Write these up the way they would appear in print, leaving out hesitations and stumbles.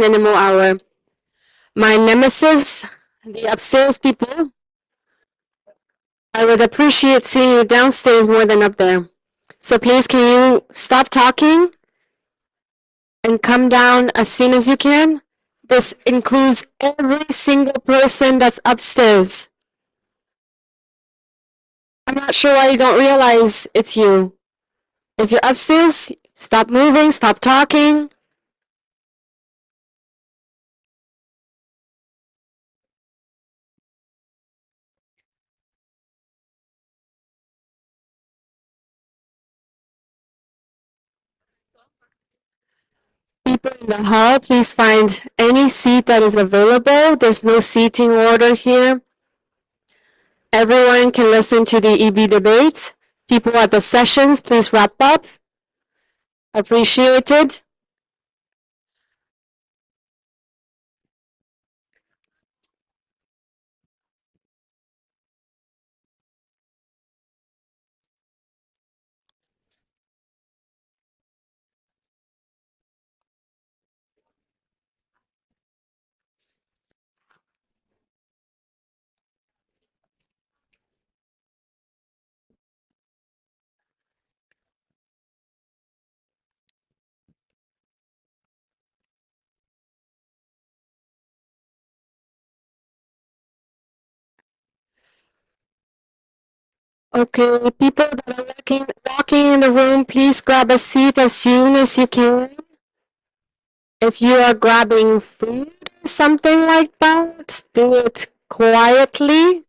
an NMO hour. My nemesis, the upstairs people, I would appreciate seeing you downstairs more than up there. So please, can you stop talking and come down as soon as you can? This includes every single person that's upstairs. I'm not sure why you don't realize it's you. If you're upstairs, stop moving, stop talking. People in the hall, please find any seat that is available. There's no seating order here. Everyone can listen to the EB debates. People at the sessions, please wrap up. Appreciated. Okay, people that are walking in the room, please grab a seat as soon as you can. If you are grabbing food or something like that, do it quietly.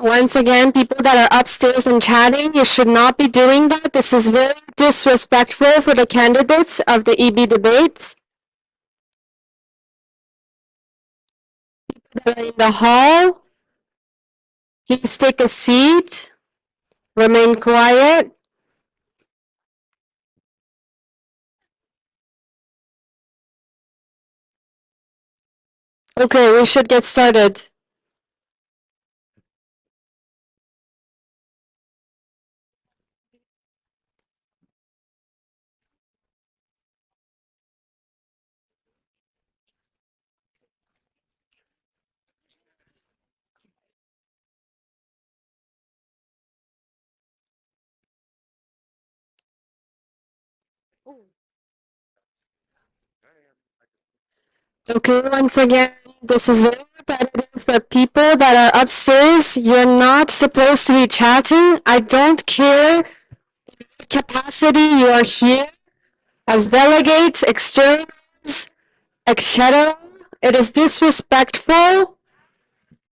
Once again, people that are upstairs and chatting, you should not be doing that. This is very disrespectful for the candidates of the EB debates. People that are in the hall, please take a seat. Remain quiet. Okay, we should get started. Okay, once again, this is very repetitive, but people that are upstairs, you're not supposed to be chatting. I don't care what capacity you are here as delegates, externals, etc. It is disrespectful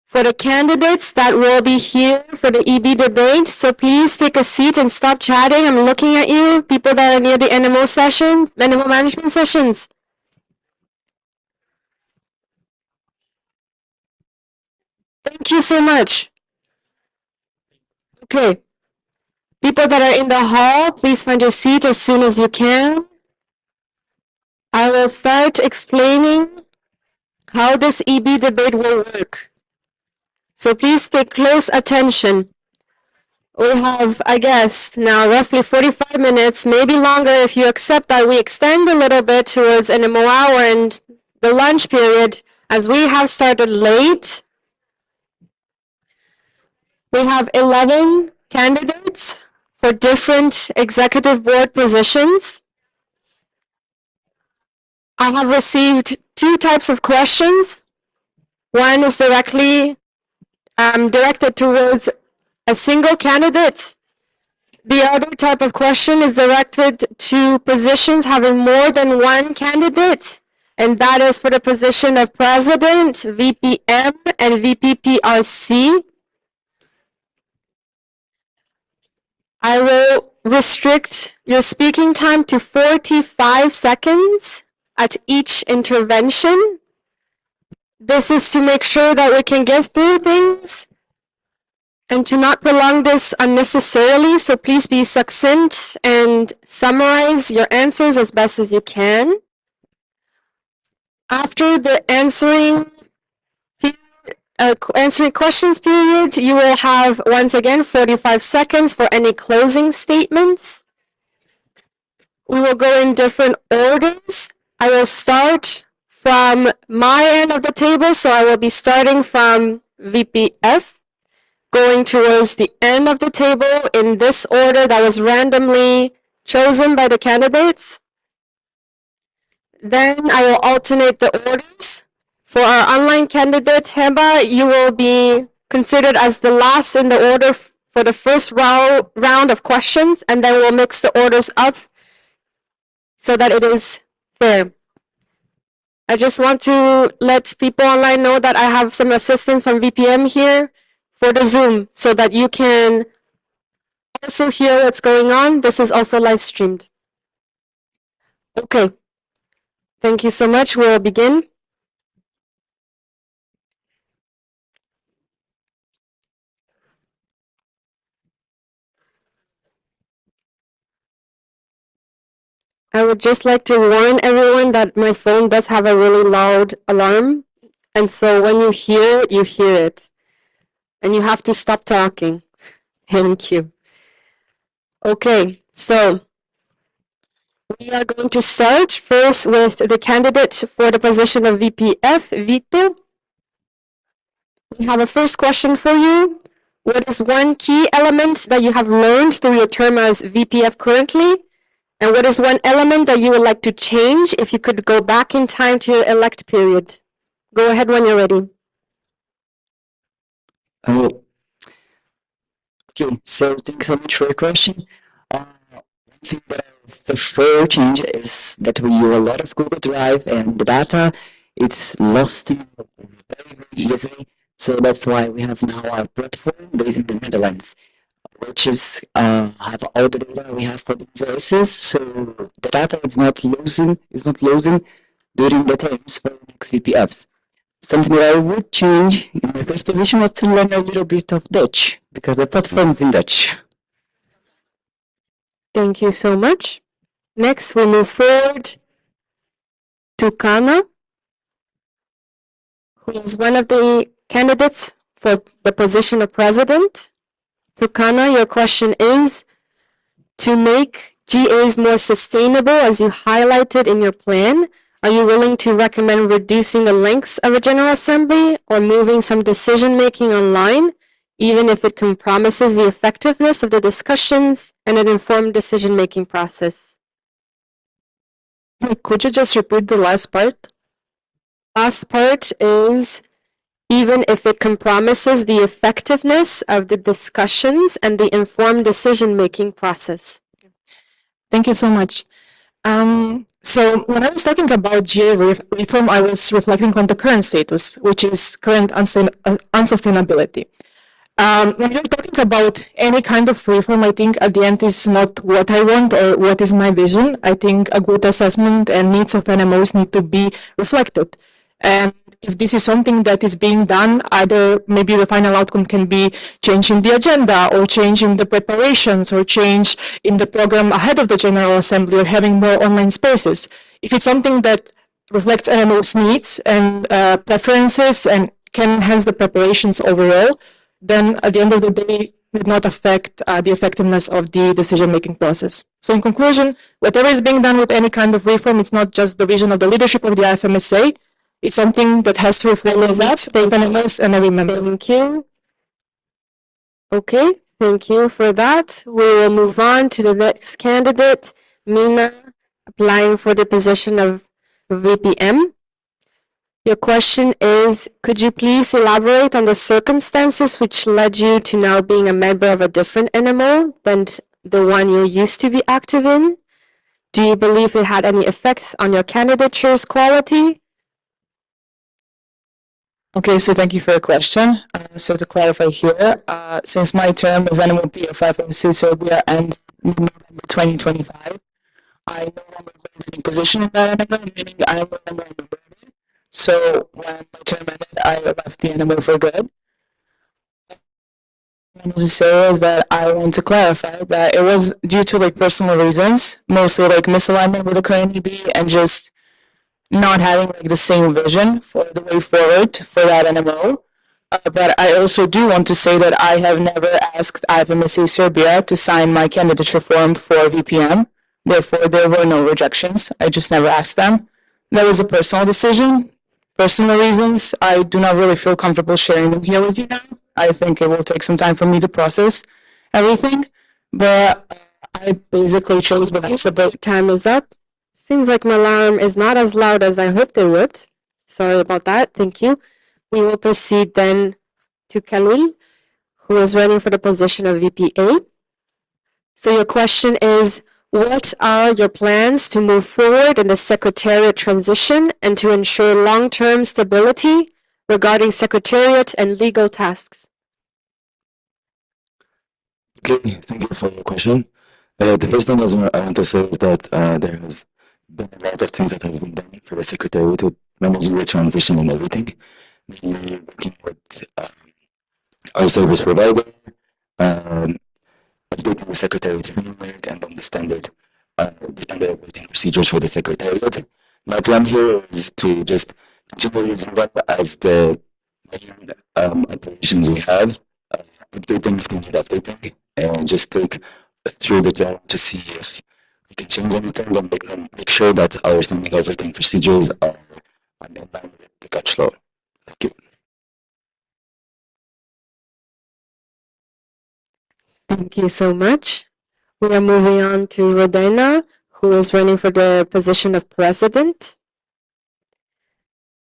for the candidates that will be here for the EB debate. So please take a seat and stop chatting. I'm looking at you, people that are near the NMO session, NMO management sessions. Thank you so much. Okay. People that are in the hall, please find your seat as soon as you can. I will start explaining how this EB debate will work. So please pay close attention. We have, I guess, now roughly 45 minutes, maybe longer if you accept that we extend a little bit towards an NMO hour and the lunch period, as we have started late. We have 11 candidates for different executive board positions. I have received two types of questions. One is directly directed towards a single candidate. The other type of question is directed to positions having more than one candidate, and that is for the position of President, VPM, and VPPRC. I will restrict your speaking time to 45 seconds at each intervention. This is to make sure that we can get through things and to not prolong this unnecessarily. So please be succinct and summarize your answers as best as you can. After the answering answering questions period, you will have, once again, 45 seconds for any closing statements. We will go in different orders. I will start from my end of the table, so I will be starting from VPF, going towards the end of the table in this order that was randomly chosen by the candidates. Then I will alternate the orders. For our online candidate, Heba, you will be considered as the last in the order for the first round of questions, and then we'll mix the orders up so that it is fair. I just want to let people online know that I have some assistance from VPM here for the Zoom so that you can also hear what's going on. This is also live streamed. Okay. Thank you so much. We'll begin. I would just like to warn everyone that my phone does have a really loud alarm. And so when you hear it, you hear it. And you have to stop talking. Thank you. Okay, so we are going to start first with the candidate for the position of VPF, Vito. We have a first question for you. What is one key element that you have learned through your term as VPF currently? And what is one element that you would like to change if you could go back in time to your elect period? Go ahead when you're ready. Okay, so thanks so much for your question. One thing that I for sure change is that we use a lot of Google Drive and the data, it's lost very, very easily. So that's why we have now a platform based in the Netherlands, which is have all the data we have for the invoices. So the data is not losing during the times for the next VPFs. Something that I would change in my first position was to learn a little bit of Dutch, because the platform is in Dutch. Thank you so much. Next, we'll move forward to Kana, who is one of the candidates for the position of president. Tukana, your question is, to make GAs more sustainable, as you highlighted in your plan, are you willing to recommend reducing the lengths of a General Assembly or moving some decision-making online, even if it compromises the effectiveness of the discussions and an informed decision-making process? Could you just repeat the last part? Last part is, even if it compromises the effectiveness of the discussions and the informed decision-making process. Thank you so much. So when I was talking about GA reform, I was reflecting on the current status, which is current unsustainability. When you're talking about any kind of reform, I think at the end is not what I want or what is my vision. I think a good assessment and needs of NMOs need to be reflected. And if this is something that is being done, either maybe the final outcome can be change in the agenda or change in the preparations or change in the program ahead of the General Assembly or having more online spaces. If it's something that reflects NMO's needs and preferences and can enhance the preparations overall, then at the end of the day, would not affect the effectiveness of the decision-making process. So in conclusion, whatever is being done with any kind of reform, it's not just the vision of the leadership of the IFMSA, it's something that has to reflect that, the NMOs and every member. Thank you. Okay, thank you for that. We will move on to the next candidate, Mina, applying for the position of VPM. Your question is, could you please elaborate on the circumstances which led you to now being a member of a different NMO than the one you used to be active in? Do you believe it had any effects on your candidature's quality? Okay, so thank you for your question. So to clarify here, since my term as NMOP of IFMSA Serbia ends November 2025, I no longer hold any position in that NMO, meaning I am no longer a member of it. So when my term ended, I left the NMO for good. What I want to say is that I want to clarify that it was due to personal reasons, mostly misalignment with the current EB and just not having the same vision for the way forward for that NMO. But I also do want to say that I have never asked IFMSA Serbia to sign my candidature form for VPM. Therefore, there were no rejections. I just never asked them. That was a personal decision, personal reasons. I do not really feel comfortable sharing them here with you now. I think it will take some time for me to process everything. But I basically chose what I'm supposed. Time is up. Seems like my alarm is not as loud as I hoped it would. Sorry about that. Thank you. We will proceed then to Kalul, who is running for the position of VPA. So your question is, what are your plans to move forward in the secretariat transition and to ensure long-term stability regarding secretariat and legal tasks? Okay, thank you for your question. The first thing I want to say is that there has been a lot of things that have been done for the secretary to manage the transition and everything. We're working with our service provider, updating the secretariat framework and then the standard operating procedures for the secretariat. My plan here is to just continue using that as the main operations we have, updating if they need updating, and just take through the job to see if we can change anything and make sure that our standing operating procedures are in line with the Dutch law. Thank you. Thank you so much. We are moving on to Rodena, who is running for the position of president.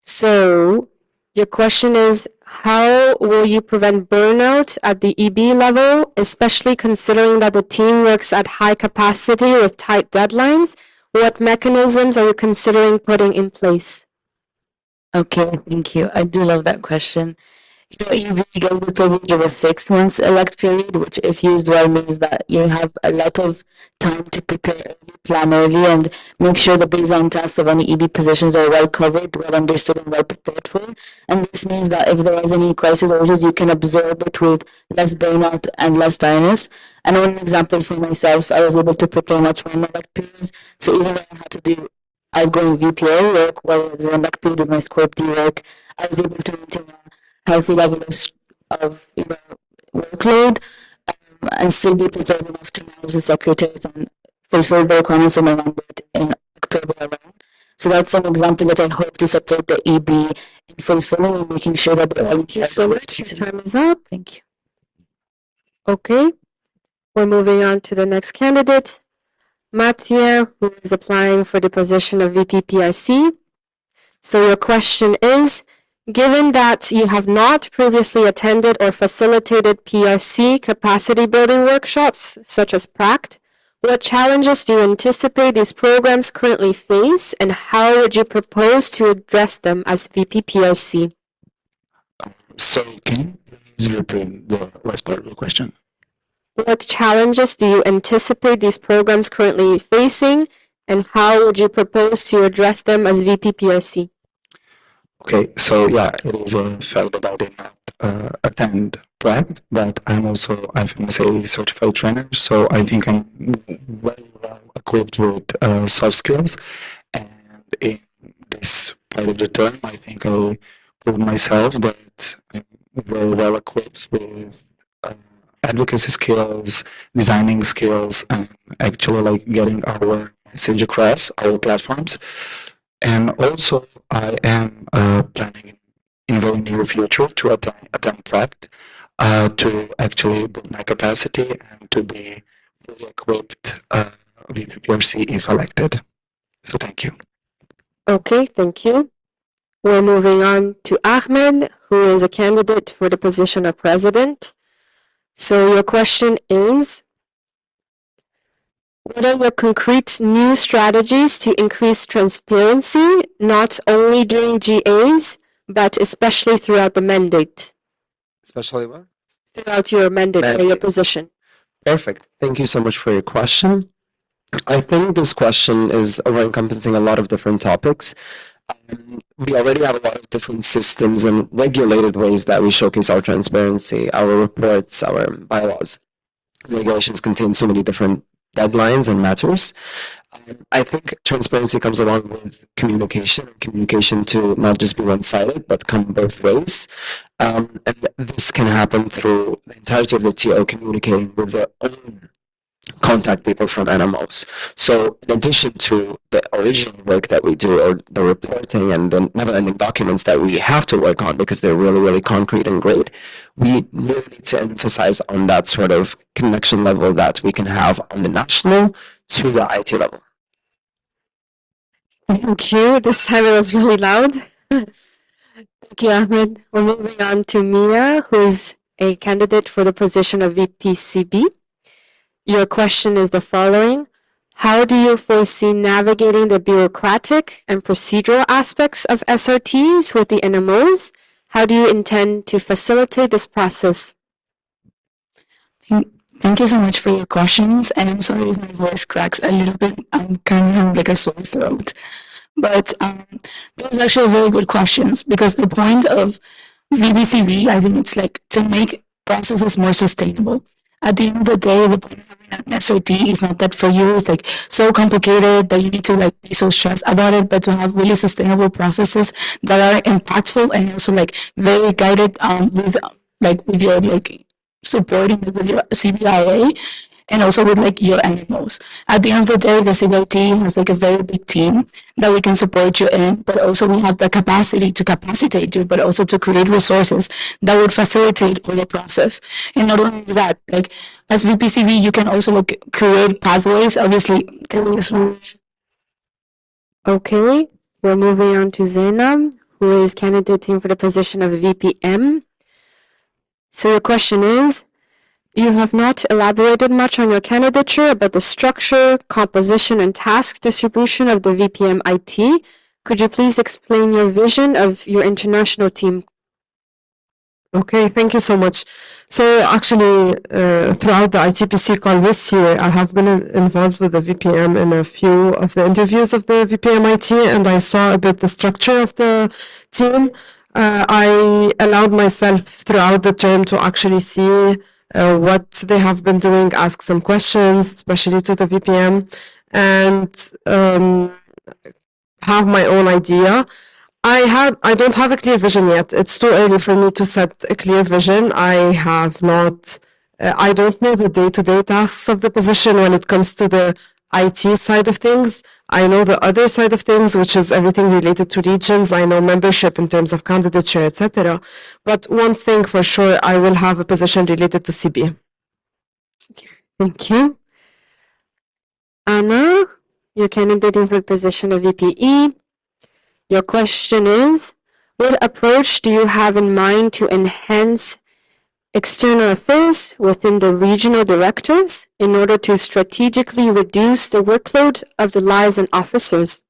So, your question is, how will you prevent burnout at the EB level, especially considering that the team works at high capacity with tight deadlines? What mechanisms are you considering putting in place? Okay, thank you. I do love that question. EB gets the privilege of a 6 months elect period, which if used well means that you have a lot of time to prepare early, plan early, and make sure the baseline tasks of any EB positions are well covered, well understood, and well prepared for. And this means that if there is any crisis or issues, you can absorb it with less burnout and less tiredness. And one example for myself, I was able to prepare much more in my elect periods. So even though I had to do outgoing VPO work while I was in elect period with my Scope D work, I was able to maintain healthy level of workload and still be prepared enough to manage the secretariat and fulfill the requirements of my mandate in October alone. So that's an example that I hope to support the EB in fulfilling and making sure that the Thank you so much. Time is up. Thank you. Okay. We're moving on to the next candidate, Mathieu, who is applying for the position of VP PRC. So your question is, given that you have not previously attended or facilitated PRC capacity building workshops, such as PRACT, what challenges do you anticipate these programs currently face, and how would you propose to address them as VP PRC? So, can you please repeat the last part of the question? What challenges do you anticipate these programs currently facing, and how would you propose to address them as VP PRC? Okay, so yeah, it is a fact that I did not attend PRACT, but I'm also IFMSA certified trainer, so I think I'm very well equipped with soft skills. And in this part of the term, I think I'll prove myself that I'm very well equipped with advocacy skills, designing skills, and actually like getting our message across our platforms. And also, I am planning in very near future to attend PRACT to actually build my capacity and to be fully equipped VPPRC if elected. So thank you. Okay, thank you. We're moving on to Ahmed, who is a candidate for the position of president. So your question is, what are your concrete new strategies to increase transparency, not only during GAs, but especially throughout the mandate? Especially what? Throughout your mandate or your position. Perfect. Thank you so much for your question. I think this question is over-encompassing a lot of different topics. We already have a lot of different systems and regulated ways that we showcase our transparency, our reports, our bylaws. Regulations contain so many different deadlines and matters. I think transparency comes along with communication to not just be one-sided, but come both ways. And this can happen through the entirety of the TO communicating with their own contact people from NMOs. So in addition to the original work that we do, or the reporting and the never-ending documents that we have to work on because they're really, really concrete and great, we really need to emphasize on that sort of connection level that we can have on the national to the IT level. Thank you. This time it was really loud. Thank you, Ahmed. We're moving on to Mia, who is a candidate for the position of VPCB. Your question is the following. How do you foresee navigating the bureaucratic and procedural aspects of SRTs with the NMOs? How do you intend to facilitate this process? Thank you so much for your questions, and I'm sorry if my voice cracks a little bit. I'm kind of having like a sore throat. But those are actually very good questions because the point of VBCV, I think it's like to make processes more sustainable. At the end of the day, the point of having an SOT is not that for you it's like so complicated that you need to like be so stressed about it, but to have really sustainable processes that are impactful and also like very guided with your like supporting it with your CBIA and also with like your animals. At the end of the day, the CBIT has like a very big team that we can support you in, but also we have the capacity to capacitate you, but also to create resources that would facilitate all the process. And not only that, like as VPCV, you can also like create pathways. Obviously, Okay, we're moving on to Zainab, who is candidating for the position of VPM. So the question is, you have not elaborated much on your candidature about the structure, composition, and task distribution of the VPM IT. Could you please explain your vision of your international team? Okay, thank you so much. So actually, throughout the ITPC call this year, I have been involved with the VPM in a few of the interviews of the VPM IT, and I saw a bit the structure of the team. I allowed myself throughout the term to actually see what they have been doing, ask some questions, especially to the VPM, and have my own idea. I don't have a clear vision yet. It's too early for me to set a clear vision. I have not, I don't know the day-to-day tasks of the position when it comes to the IT side of things. I know the other side of things, which is everything related to regions. I know membership in terms of candidature, etc. But one thing for sure, I will have a position related to CB. Thank you. Anna, you're candidating for the position of VPE. Your question is, what approach do you have in mind to enhance external affairs within the regional directors in order to strategically reduce the workload of the liaison officers?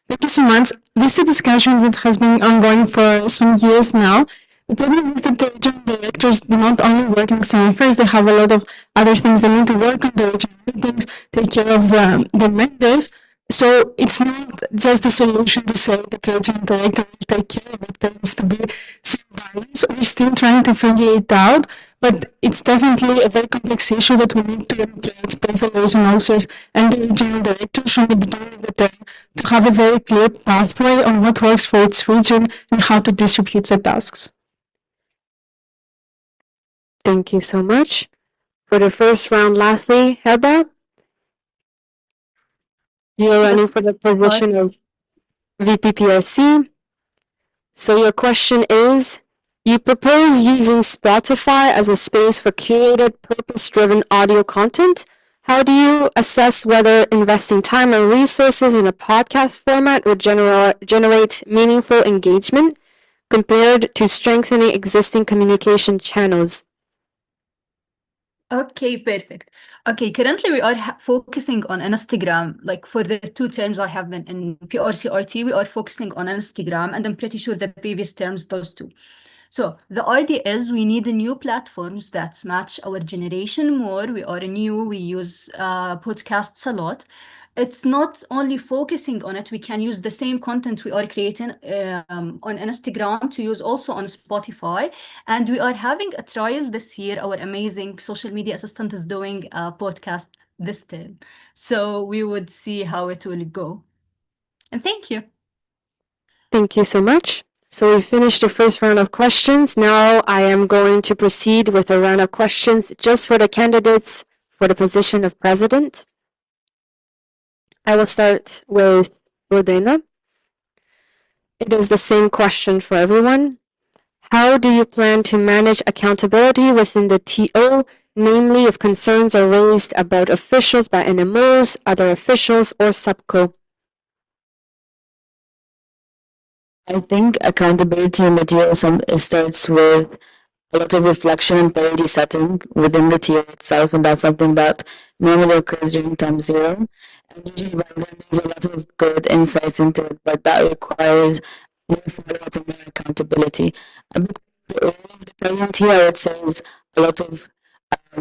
Thank you so much. This is a discussion that has been ongoing for some years now. The problem is that the regional directors do not only work in external affairs, they have a lot of other things they need to work on, the regional meetings, take care of the members. So it's not just a solution to say that the regional director will take care of it. There needs to be some balance. We're still trying to figure it out, but it's definitely a very complex issue that we need to engage both the liaison officers and the regional directors from the beginning of the term to have a very clear pathway on what works for its region and how to distribute the tasks. Thank you so much. For the first round, lastly, Helba, you are running for the position of VPPRC. So your question is, you propose using Spotify as a space for curated, purpose-driven audio content. How do you assess whether investing time and resources in a podcast format would generate meaningful engagement compared to strengthening existing communication channels? Okay, perfect. Okay, currently we are focusing on Instagram. Like for the 2 terms I have been in PRCRT, we are focusing on Instagram, and I'm pretty sure the previous terms, those 2. So the idea is we need new platforms that match our generation more. We are new, we use podcasts a lot. It's not only focusing on it, we can use the same content we are creating on Instagram to use also on Spotify. And we are having a trial this year. Our amazing social media assistant is doing a podcast this term. So we would see how it will go. And thank you. Thank you so much. So we finished the first round of questions. Now I am going to proceed with a round of questions just for the candidates for the position of president. I will start with Rodena. It is the same question for everyone. How do you plan to manage accountability within the TO, namely if concerns are raised about officials by NMOs, other officials, or SUBCO? I think accountability in the TO starts with a lot of reflection and priority setting within the TO itself, and that's something that normally occurs during time zero. And usually by then there's a lot of good insights into it, but that requires more follow-up and more accountability. A big role of the present here, I would say, is a lot of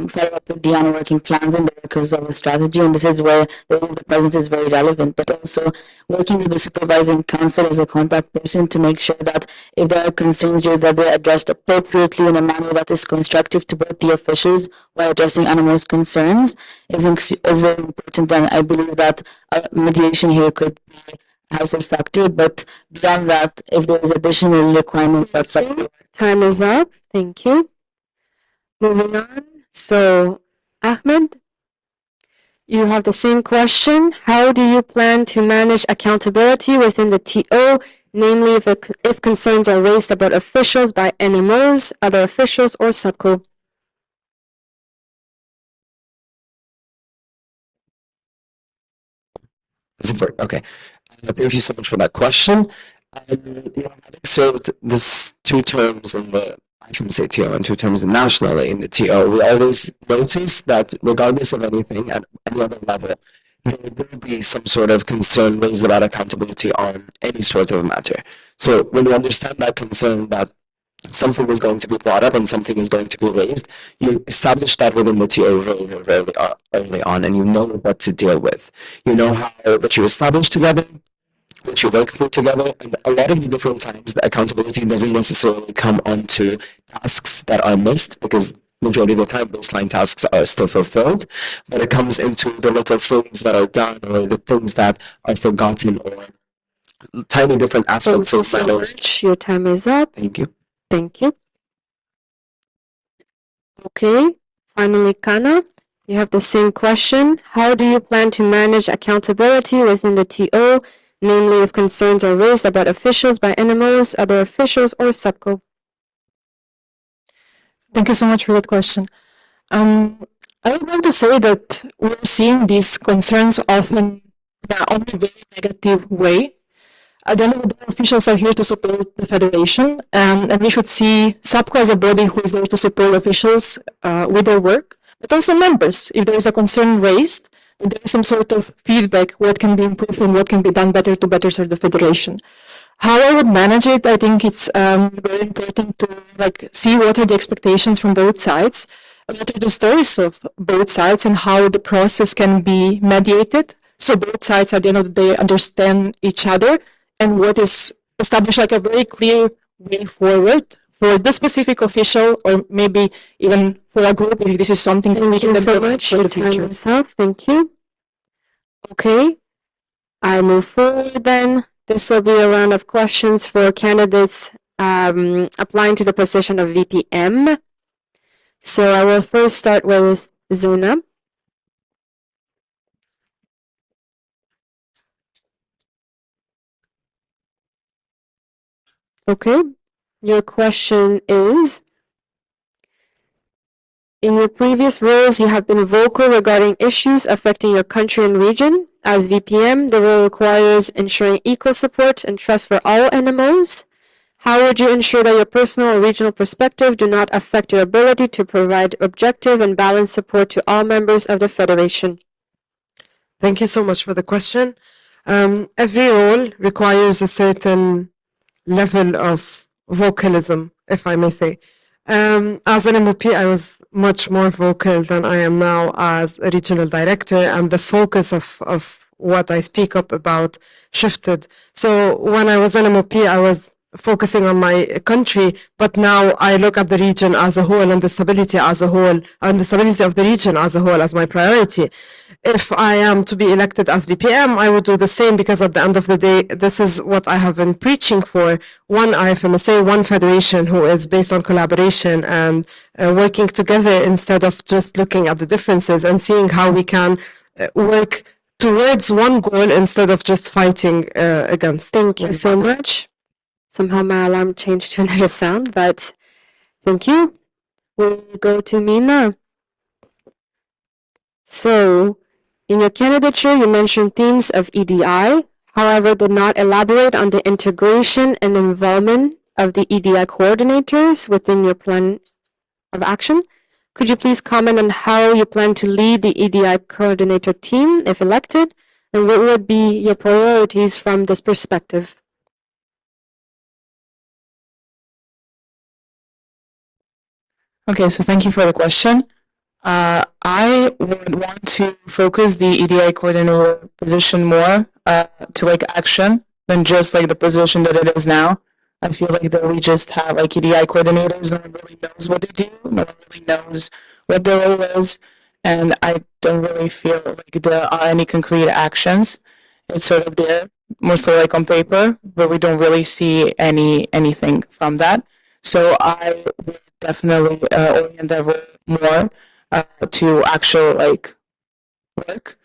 follow up with the working plans and the workers of a strategy, and this is where the role of the president is very relevant, but also working with the supervising council as a contact person to make sure that if there are concerns that they're addressed appropriately in a manner that is constructive to both the officials while addressing animals' concerns is very important, and I believe that mediation here could be a helpful factor, but beyond that, if there is additional requirements that's Time is up. Thank you. Moving on. So, Ahmed, you have the same question. How do you plan to manage accountability within the TO, namely if concerns are raised about officials by NMOs, other officials, or SUBCO? Okay. Thank you so much for that question. So there's two terms in the IFMSA TO and two terms nationally in the TO. We always notice that regardless of anything at any other level, there will be some sort of concern raised about accountability on any sort of matter. So when you understand that concern that something is going to be brought up and something is going to be raised, you establish that within the TO very early on, and you know what to deal with. You know what you establish together, what you work through together, and a lot of the different times the accountability doesn't necessarily come onto tasks that are missed, because majority of the time baseline tasks are still fulfilled, but it comes into the little things that are done or the things that are forgotten or tiny different aspects of matters. Your time is up. Thank you. Thank you. Okay, finally, Kana, you have the same question. How do you plan to manage accountability within the TO, namely if concerns are raised about officials by NMOs, other officials, or SUBCO? Thank you so much for that question. I would love to say that we're seeing these concerns often in a only very negative way. At the end of the day, officials are here to support the federation, and we should see SUBCO as a body who is there to support officials with their work, but also members. If there is a concern raised, there is some sort of feedback, what can be improved and what can be done better to better serve the federation. How I would manage it, I think it's very important to see what are the expectations from both sides, what are the stories of both sides, and how the process can be mediated. So both sides at the end of the day understand each other, and what is established a very clear way forward for this specific official, or maybe even for a group, if this is something that we can develop for the future. Thank you. Okay, I move forward then. This will be a round of questions for candidates applying to the position of VPM. So I will first start with Zuna. Okay, your question is, in your previous roles, you have been vocal regarding issues affecting your country and region. As VPM, the role requires ensuring equal support and trust for all NMOs. How would you ensure that your personal or regional perspective do not affect your ability to provide objective and balanced support to all members of the Federation? Thank you so much for the question. Every role requires a certain level of vocalism, if I may say. As an MOP, I was much more vocal than I am now as a regional director, and the focus of what I speak up about shifted. So when I was an MOP, I was focusing on my country, but now I look at the region as a whole and the stability as a whole, and the stability of the region as a whole as my priority. If I am to be elected as VPM, I would do the same, because at the end of the day, this is what I have been preaching for. One IFMSA, one federation who is based on collaboration and working together instead of just looking at the differences and seeing how we can work towards one goal instead of just fighting against. Thank you so much. Somehow my alarm changed to another sound, but thank you. We'll go to Mina. So, in your candidature, you mentioned themes of EDI, however, did not elaborate on the integration and involvement of the EDI coordinators within your plan of action. Could you please comment on how you plan to lead the EDI coordinator team if elected, and what would be your priorities from this perspective? Okay, so thank you for the question. I would want to focus the EDI coordinator position more to like action than just like the position that it is now. I feel like that we just have like EDI coordinators, no one really knows what they do, no one really knows what their role is, and I don't really feel like there are any concrete actions. It's sort of there, mostly like on paper, but we don't really see anything from that. So I would definitely orient that role more to actual like work,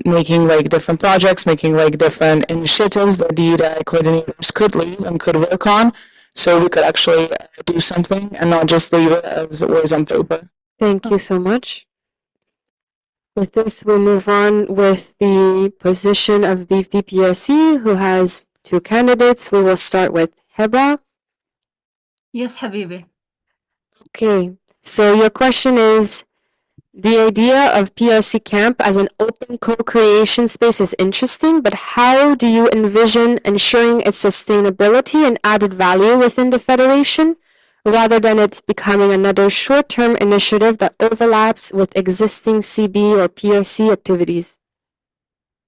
making like different projects, making like different initiatives that the coordinators could lead and could work on, so we could actually do something and not just leave it as words on paper. Thank you so much. With this, we'll move on with the position of BPPRC, who has two candidates. We will start with Heba. Yes, Habibi. Okay, so your question is, the idea of PRC Camp as an open co-creation space is interesting, but how do you envision ensuring its sustainability and added value within the Federation, rather than it becoming another short-term initiative that overlaps with existing CB or PRC activities?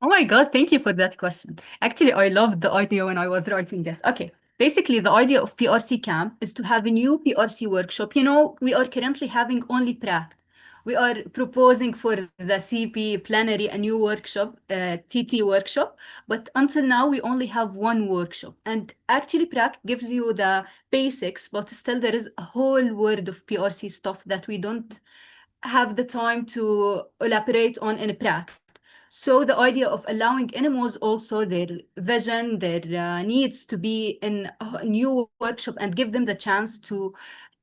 Oh my God, thank you for that question. Actually, I loved the idea when I was writing this. Okay, basically, the idea of PRC Camp is to have a new PRC workshop. You know, we are currently having only PRAC. We are proposing for the CP plenary a new workshop, TT workshop, but until now we only have one workshop. And actually PRAC gives you the basics, but still there is a whole world of PRC stuff that we don't have the time to elaborate on in PRAC. So the idea of allowing NMOs also their vision, their needs to be in a new workshop and give them the chance to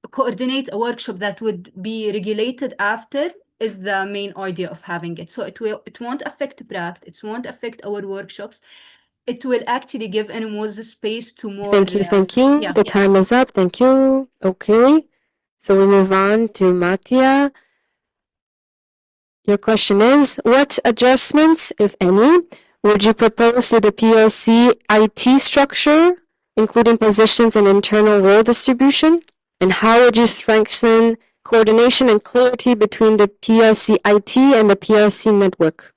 coordinate a workshop that would be regulated after is the main idea of having it. So it won't affect practice, it won't affect our workshops. It will actually give NMOs the space to more. Thank you, thank you. Yeah. The time is up. Thank you. Okay, so we move on to Mattia. Your question is, what adjustments, if any, would you propose to the PLC IT structure, including positions and internal role distribution? And how would you strengthen coordination and clarity between the PLC IT and the PLC network?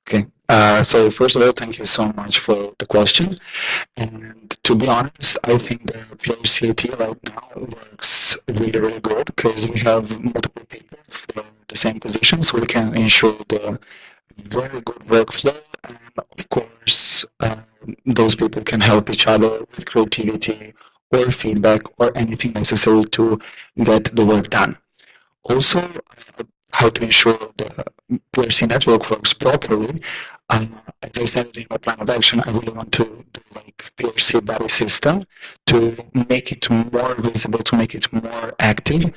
Okay. So first of all, thank you so much for the question. And to be honest, I think the PRCAT right now works really, really good because we have multiple people for the same position, so we can ensure the very good workflow. And of course, those people can help each other with creativity or feedback or anything necessary to get the work done. Also, how to ensure the PRC network works properly. As I said in my plan of action, I really want to do like PRC buddy system to make it more visible, to make it more active,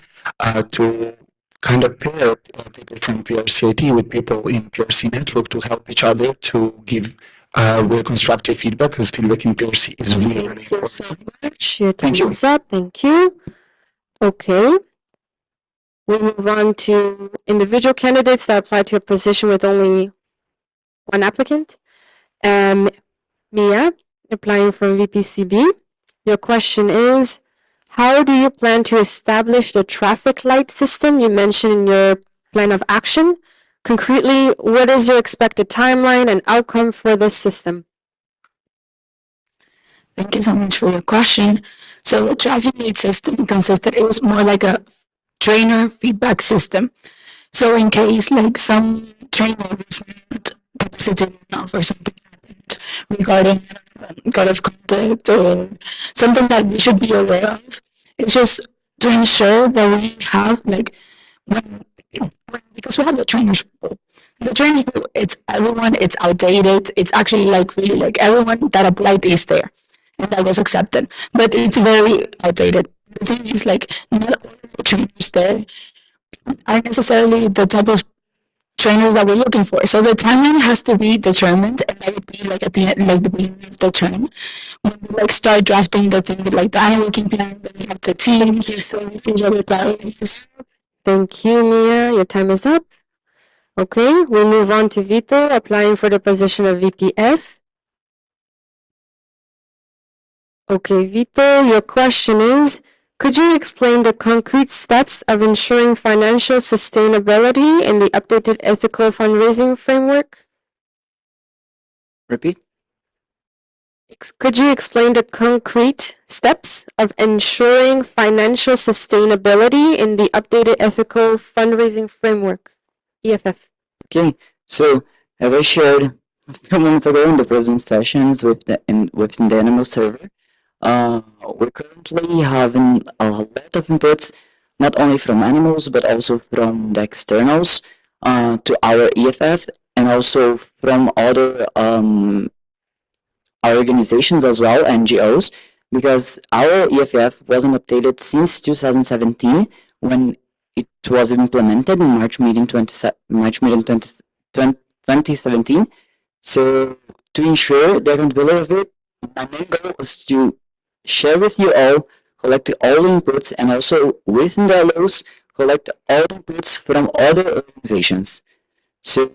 to kind of pair people from PRCAT with people in PRC network to help each other to give real constructive feedback, because feedback in PRC is really, really Thank you important. so much. Your Thank time you. is up. Thank you. Okay. We move on to individual candidates that apply to a position with only one applicant. Mia, applying for VPCB. Your question is, how do you plan to establish the traffic light system you mentioned in your plan of action? Concretely, what is your expected timeline and outcome for this system? Thank you so much for your question. So the traffic lead system it was more like a trainer feedback system. So in case like some trainer was not capacitated enough or something happened regarding code of conduct or something that we should be aware of, it's just to ensure that we have like when because we have the trainers pool. The trainers pool, it's everyone, it's outdated. It's actually like really like everyone that applied is there and that was accepted. But it's very outdated. The thing is like not all of the trainers there are necessarily the type of trainers that we're looking for. So the timeline has to be determined, and that would be like at the end, like the beginning of the term, when we like start drafting the thing with like the annual working plan. Then we have the team. So we see other priorities. Thank you, Mia. Your time is up. Okay, we move on to Vito, applying for the position of VPF. Okay, Vito, your question is, could you explain the concrete steps of ensuring financial sustainability in the updated ethical fundraising framework? Repeat. Could you explain the concrete steps of ensuring financial sustainability in the updated ethical fundraising framework? EFF. Okay, so as I shared a few moments ago in the present sessions within the animal server, we're currently having a lot of inputs, not only from animals but also from the externals to our EFF and also from other organizations as well, NGOs, because our EFF wasn't updated since 2017 when it was implemented in March meeting 2017. So to ensure the accountability of it, my main goal was to share with you all, collect all the inputs, and also within the LOs, collect all the inputs from other organizations. So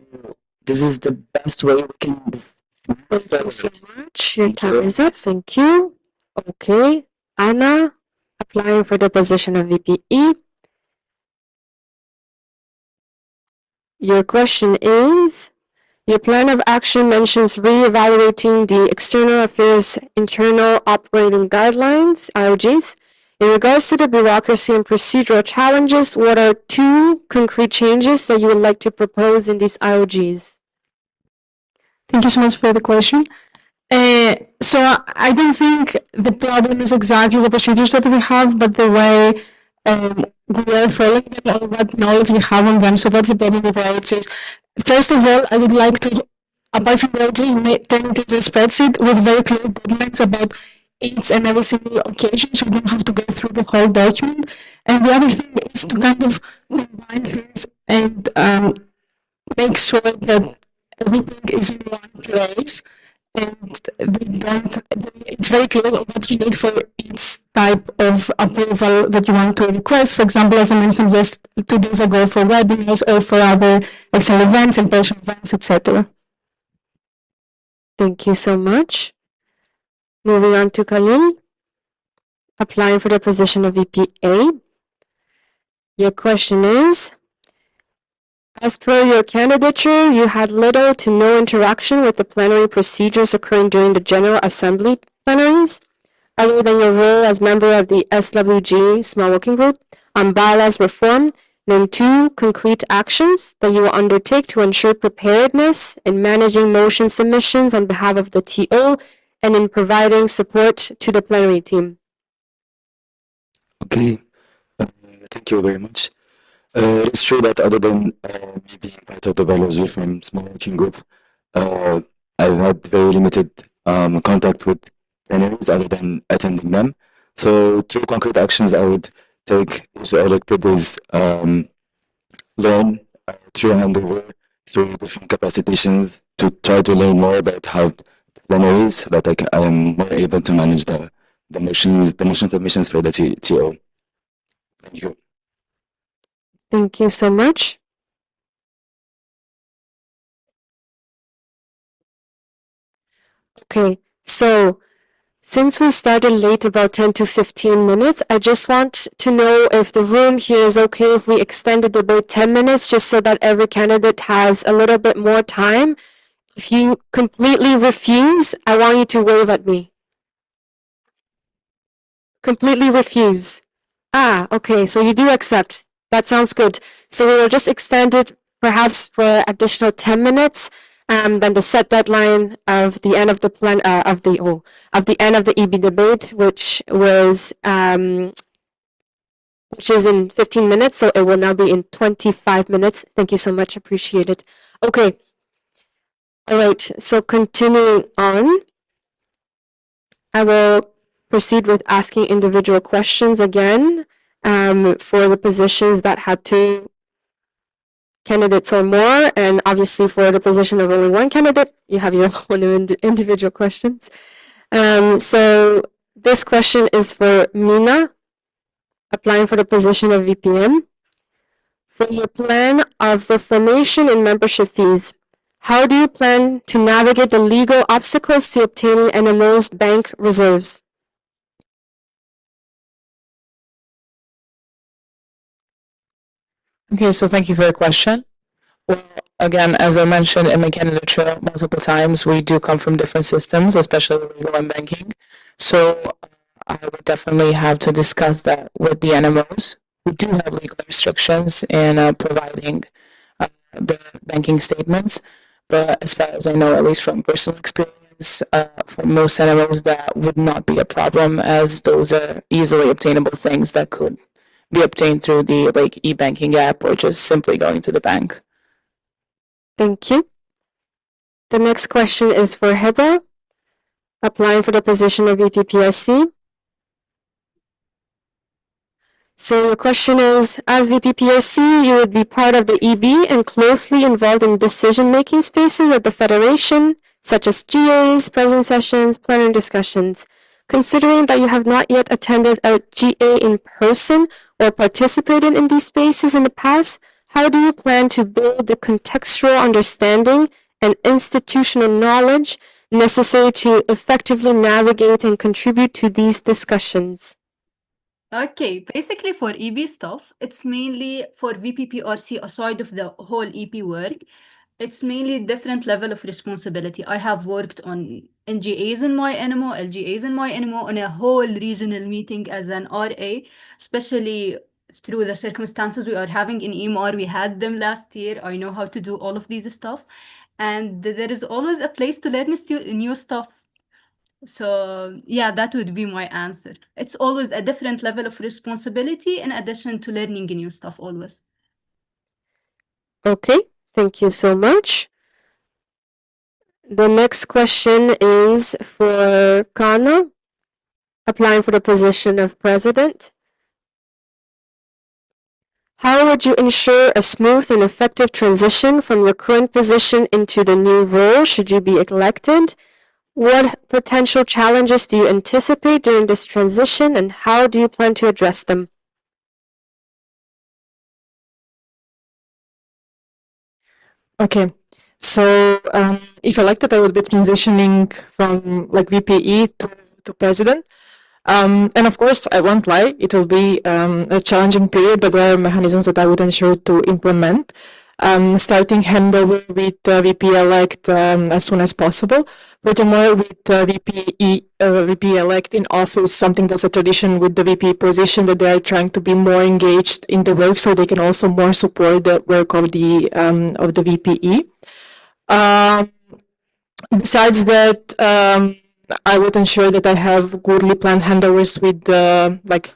this is the best way we can move Thank you so much. Your time is up. Thank you. Okay, Anna, applying for the position of VPE. Your question is, your plan of action mentions re-evaluating the External Affairs Internal Operating Guidelines, IOGs. In regards to the bureaucracy and procedural challenges, what are 2 concrete changes that you would like to propose in these IOGs? Thank you so much for the question. So I don't think the problem is exactly the procedures that we have, but the way we are following them or what knowledge we have on them. So that's the problem with IHs. First of all, I would like to, apart from the IHs, turn it into a spreadsheet with very clear deadlines about each and every single occasion, so we don't have to go through the whole document. And the other thing is to kind of combine things and make sure that everything is in one place and it's very clear what you need for each type of approval that you want to request. For example, as I mentioned just 2 days ago, for webinars or for other external events, in-person events, etc. Thank you so much. Moving on to Khalil, applying for the position of VPA. Your question is, as per your candidature, you had little to no interaction with the plenary procedures occurring during the General Assembly plenaries, other than your role as member of the SWG Small Working Group on bylaws reform. Name 2 concrete actions that you will undertake to ensure preparedness in managing motion submissions on behalf of the TO and in providing support to the plenary team. Okay, thank you very much. It's true that other than me being part of the biology from small working group, I've had very limited contact with plenaries other than attending them. So 2 concrete actions I would take if elected is learn through handover through different capacitations to try to learn more about how plenaries so that I am more able to manage the motion submissions for the TO. Thank you. Thank you so much. Okay, so Since we started late, about 10 to 15 minutes, I just want to know if the room here is okay if we extend the debate 10 minutes just so that every candidate has a little bit more time. If you completely refuse, I want you to wave at me. Completely refuse. Ah, okay, so you do accept. That sounds good. So we will just extend it perhaps for additional 10 minutes. Then the set deadline of the end of the plan of the end of the EB debate, which is in 15 minutes, so it will now be in 25 minutes. Thank you so much, appreciate it. Okay. All right, so continuing on, I will proceed with asking individual questions again for the positions that had 2 candidates or more, and obviously for the position of only 1 candidate, you have your own individual questions. So this question is for Mina, applying for the position of VPM. For your plan of reformation in membership fees, how do you plan to navigate the legal obstacles to obtaining NMO's bank reserves? Okay, so thank you for your question. Well, again, as I mentioned in my candidature multiple times, we do come from different systems, especially legal and banking. So I would definitely have to discuss that with the NMOs. We do have legal restrictions in providing the banking statements, but as far as I know, at least from personal experience, for most NMOs, that would not be a problem, as those are easily obtainable things that could be obtained through the e-banking app or just simply going to the bank. Thank you. The next question is for Heba, applying for the position of VPPRC. So the question is, as VPPRC, you would be part of the EB and closely involved in decision-making spaces at the Federation, such as GAs, present sessions, plenary discussions. Considering that you have not yet attended a GA in person or participated in these spaces in the past, how do you plan to build the contextual understanding and institutional knowledge necessary to effectively navigate and contribute to these discussions? Okay, basically for EB stuff, it's mainly for VPPRC aside of the whole EP work. It's mainly different level of responsibility. I have worked on NGAs in my NMO, LGAs in my NMO, on a whole regional meeting as an RA, especially through the circumstances we are having in EMR. We had them last year. I know how to do all of these stuff. And there is always a place to learn new stuff. So yeah, that would be my answer. It's always a different level of responsibility in addition to learning new stuff always. Okay, thank you so much. The next question is for Kana, applying for the position of president. How would you ensure a smooth and effective transition from your current position into the new role should you be elected? What potential challenges do you anticipate during this transition, and how do you plan to address them? Okay, so if elected, I would be transitioning from VPE to president. And of course, I won't lie, it will be a challenging period, but there are mechanisms that I would ensure to implement. Starting handover with VP-elect as soon as possible. Furthermore, with VP-elect in office, something that's a tradition with the VP position, that they are trying to be more engaged in the work so they can also more support the work of the VPE. Besides that, I would ensure that I have goodly planned handovers with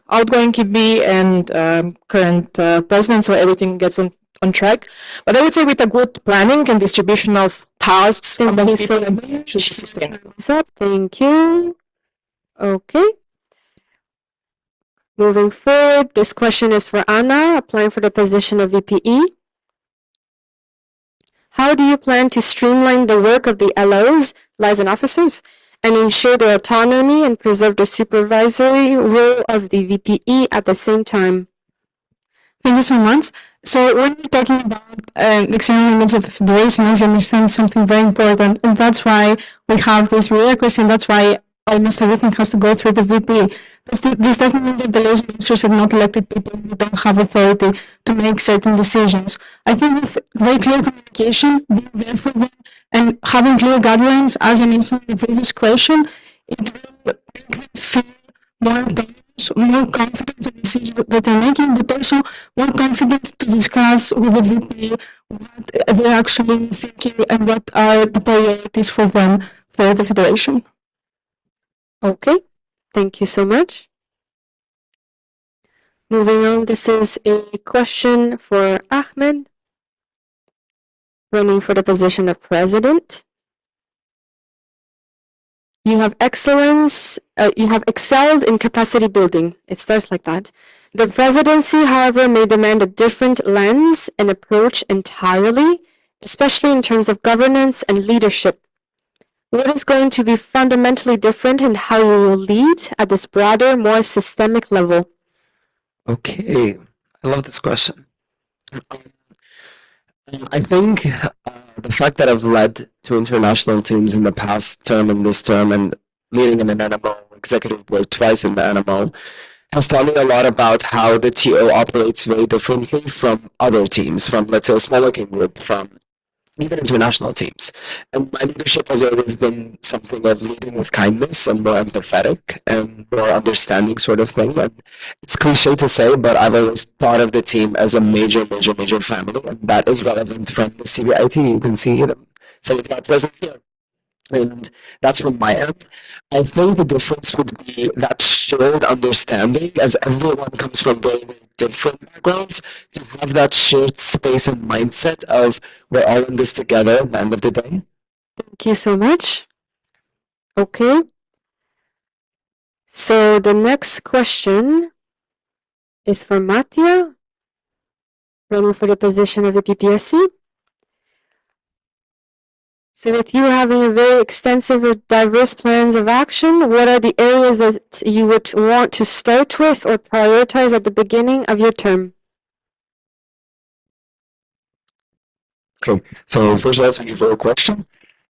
outgoing KP and current president, so everything gets on track. But I would say with a good planning and distribution of tasks among people, should be sustainable. Thank you. Okay. Moving forward, this question is for Anna, applying for the position of VPE. How do you plan to streamline the work of the LOs, liaison officers, and ensure their autonomy and preserve the supervisory role of the VPE at the same time? Thank you so much. So when we're talking about the external limits of the Federation, as you understand, is something very important, and that's why we have this bureaucracy, and that's why almost everything has to go through the VP. This doesn't mean that the liaison officers are not elected people who don't have authority to make certain decisions. I think with very clear communication, being there for them, and having clear guidelines, as I mentioned in the previous question, it will make them feel more autonomous, more confident in the decisions that they're making, but also more confident to discuss with the VP what they're actually thinking and what are the priorities for them for the federation. Okay, thank you so much. Moving on, this is a question for Ahmed, running for the position of president. You have you have excelled in capacity building. It starts like that. The presidency, however, may demand a different lens and approach entirely, especially in terms of governance and leadership. What is going to be fundamentally different in how you will lead at this broader, more systemic level? Okay, I love this question. I think the fact that I've led two international teams in the past term and this term, and leading in an NMO executive board twice in the NMO, has taught me a lot about how the TO operates very differently from other teams, from, let's say, a small working group, from even international teams. And my leadership has always been something of leading with kindness and more empathetic and more understanding sort of thing. And it's cliche to say, but I've always thought of the team as a major family, and that is relevant from the CBIT. You can see them. So it's not present here. And that's from my end. I think the difference would be that shared understanding, as everyone comes from very different backgrounds, to have that shared space and mindset of we're all in this together at the end of the day. Thank you so much. Okay. So the next question is for Mattia, running for the position of the PPRC. So with you having a very extensive and diverse plans of action, what are the areas that you would want to start with or prioritize at the beginning of your term? Okay, so first of all, thank you for your question.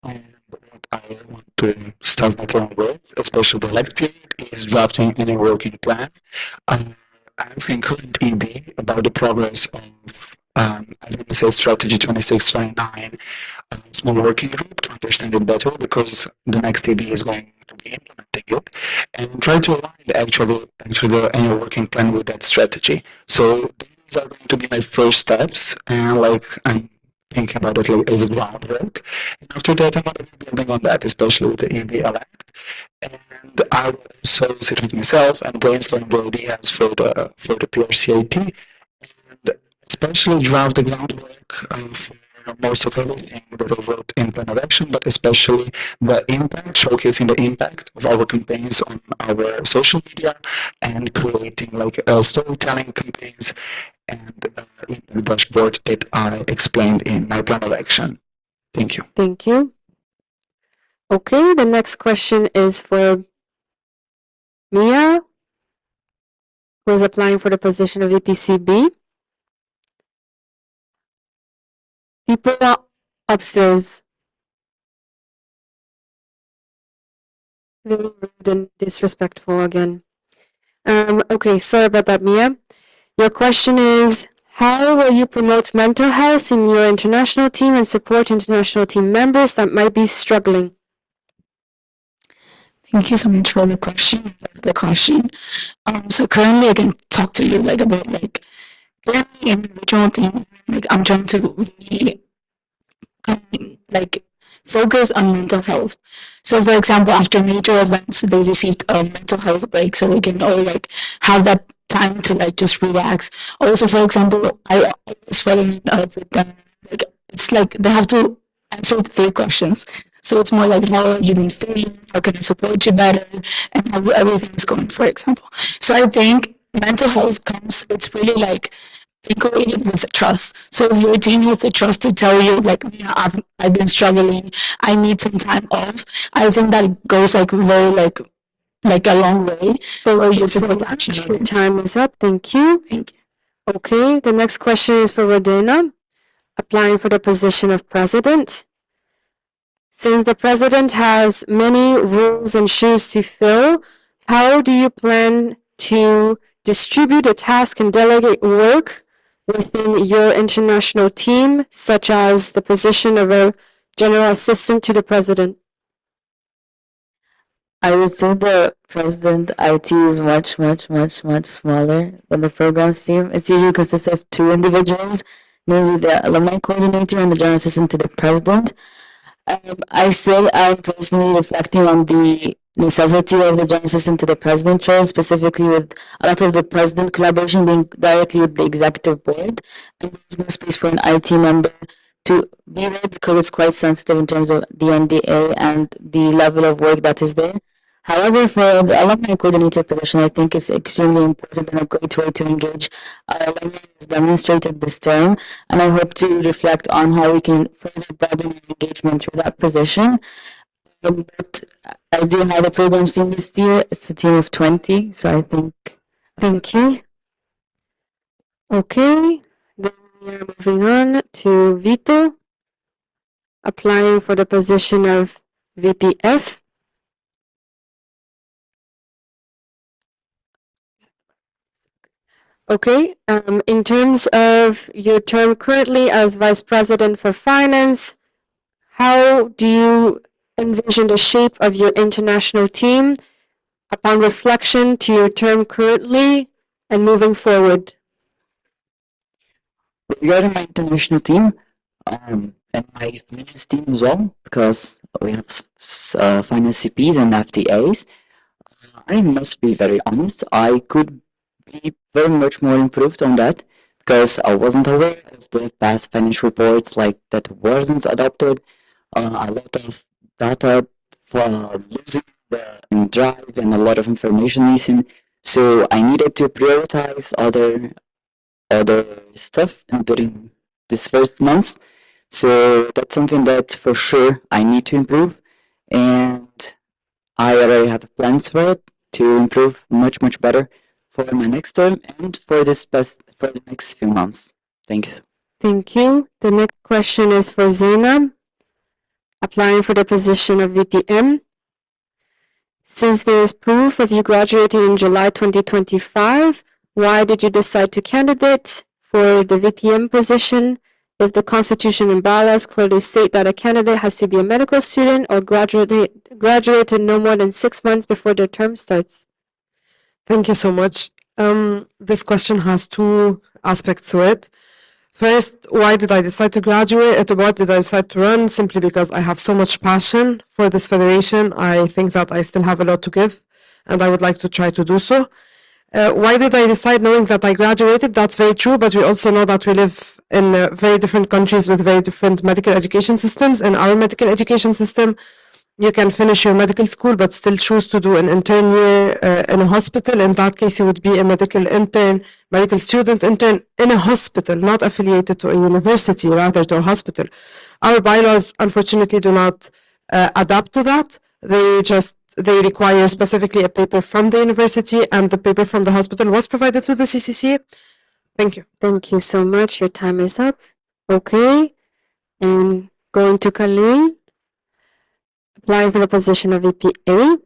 And what I want to start my term with, especially the elect period, is drafting any working plan. Asking current EB about the progress of IFMSA Strategy 2629 small working group to understand it better, because the next EB is going to be implementing it, and try to align actually the annual working plan with that strategy. So these are going to be my first steps, and I'm thinking about it like as a groundwork. And after that, I'm going to be building on that, especially with the EB elect. And I will also sit with myself and brainstorm the ideas for the PRCAT, and especially draft the groundwork for most of everything that I wrote in plan of action, but especially the impact, showcasing the impact of our campaigns on our social media, and creating storytelling campaigns and the dashboard that I explained in my plan of action. Thank you. Thank you. Okay, the next question is for Mia, who is applying for the position of EPCB. People are upstairs. Very rude and disrespectful again. Okay, sorry about that, Mia. Your question is, how will you promote mental health in your international team and support international team members that might be struggling? Thank you so much for the question. So currently I can talk to you about currently in the regional team, I'm trying to really focus on mental health. So for example, after major events, they received a mental health break so they can all have that time to just relax. Also, for example, I was following up with them. It's they have to answer 3 questions. So it's more how you been feeling, how can I support you better, and how everything is going, for example. So I think mental health it's really vinculated with trust. So if your team has the trust to tell you, I've been struggling, I need some time off, I think that goes very a long way for your support action. Your time is up. Thank you. Thank you. Okay, the next question is for Rodina, applying for the position of president. Since the president has many roles and shoes to fill, how do you plan to distribute the task and delegate work within your international team, such as the position of a general assistant to the president? I would say the president IT is much, much, much, much smaller than the programs team. It's usually consists of two individuals, namely the alumni coordinator and the general assistant to the president. I still am personally reflecting on the necessity of the general assistant to the president role, specifically with a lot of the president collaboration being directly with the executive board, and there's no space for an IT member to be there because it's quite sensitive in terms of the NDA and the level of work that is there. However, for the alumni coordinator position, I think it's extremely important and a great way to engage our alumni as demonstrated this term, and I hope to reflect on how we can further broaden our engagement through that position. But I do have a program team this year. It's a team of 20, so I think. Thank you. Okay, then we are moving on to Vito, applying for the position of VPF. Okay, in terms of your term currently as Vice President for Finance, how do you envision the shape of your international team upon reflection to your term currently and moving forward? Regarding my international team, and my finance team as well, because we have finance CPs and FTAs, I must be very honest, I could be very much more improved on that because I wasn't aware of the past financial reports like that wasn't adopted. A lot of data for using the drive and a lot of information missing. So I needed to prioritize other stuff during these first months. So that's something that for sure I need to improve, and I already have plans for it to improve much better for my next term and for for the next few months. Thank you. Thank you. The next question is for Zainab, applying for the position of VPM. Since there is proof of you graduating in July 2025, why did you decide to candidate for the VPM position if the Constitution and bylaws clearly state that a candidate has to be a medical student or graduated no more than 6 months before their term starts? Thank you so much. This question has two aspects to it. First, why did I decide to graduate? What did I decide to run? Simply because I have so much passion for this federation. I think that I still have a lot to give, and I would like to try to do so. Why did I decide knowing that I graduated? That's very true, but we also know that we live in very different countries with very different medical education systems. In our medical education system, you can finish your medical school but still choose to do an intern year in a hospital. In that case, you would be a medical intern, medical student intern in a hospital, not affiliated to a university, rather to a hospital. Our bylaws, unfortunately, do not adapt to that. They require specifically a paper from the university, and the paper from the hospital was provided to the CCC. Thank you. Thank you so much. Your time is up. Okay. And going to Khalil, applying for the position of VPA.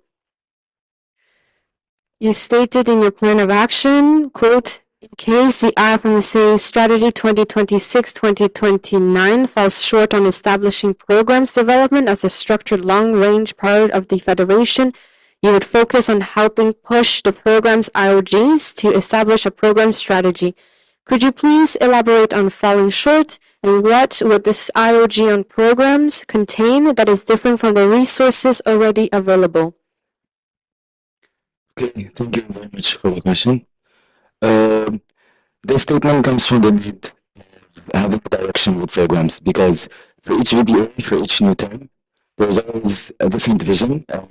You stated in your plan of action, quote, in case the IFMSA strategy 2026-2029 falls short on establishing programs development as a structured long-range part of the Federation, you would focus on helping push the program's IOGs to establish a program strategy. Could you please elaborate on falling short and what would this IOG on programs contain that is different from the resources already available? Okay, thank you very much for the question. This statement comes from the need of having direction with programs because for each VBA, for each new term, there's always a different vision, and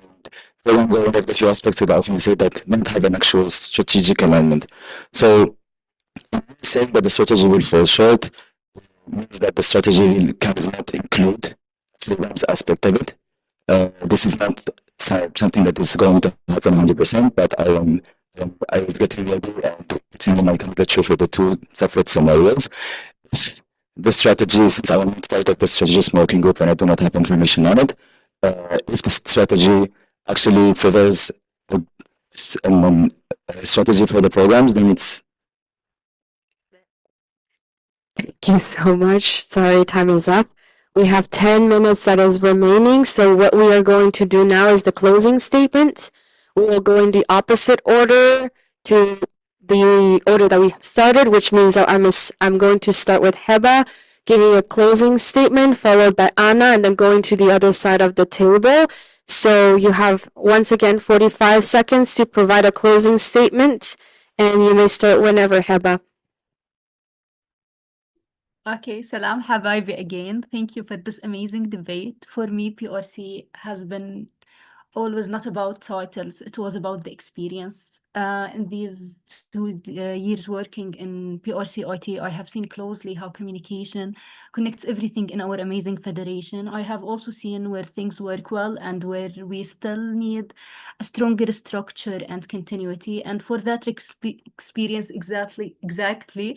programs are one of the few aspects of the IFMSA that don't have an actual strategic alignment. So, saying that the strategy will fall short means that the strategy will kind of not include programs aspect of it. This is not something that is going to happen 100%, but I was getting ready and putting in my candidature for the two separate scenarios. If the strategy, since I am not part of the strategic working group and I do not have information on it, if the strategy actually favors a strategy for the programs, then it's Thank you so much. Sorry, time is up. We have 10 minutes that is remaining. So what we are going to do now is the closing statement. We will go in the opposite order to the order that we have started, which means that I'm going to start with Heba giving a closing statement, followed by Anna, and then going to the other side of the table. So you have, once again, 45 seconds to provide a closing statement, and you may start whenever, Heba. Okay, Salam Habibi again. Thank you for this amazing debate. For me, PRC has been always not about titles, it was about the experience. In these 2 years working in PRC IT, I have seen closely how communication connects everything in our amazing federation. I have also seen where things work well and where we still need a stronger structure and continuity. And for that experience, exactly,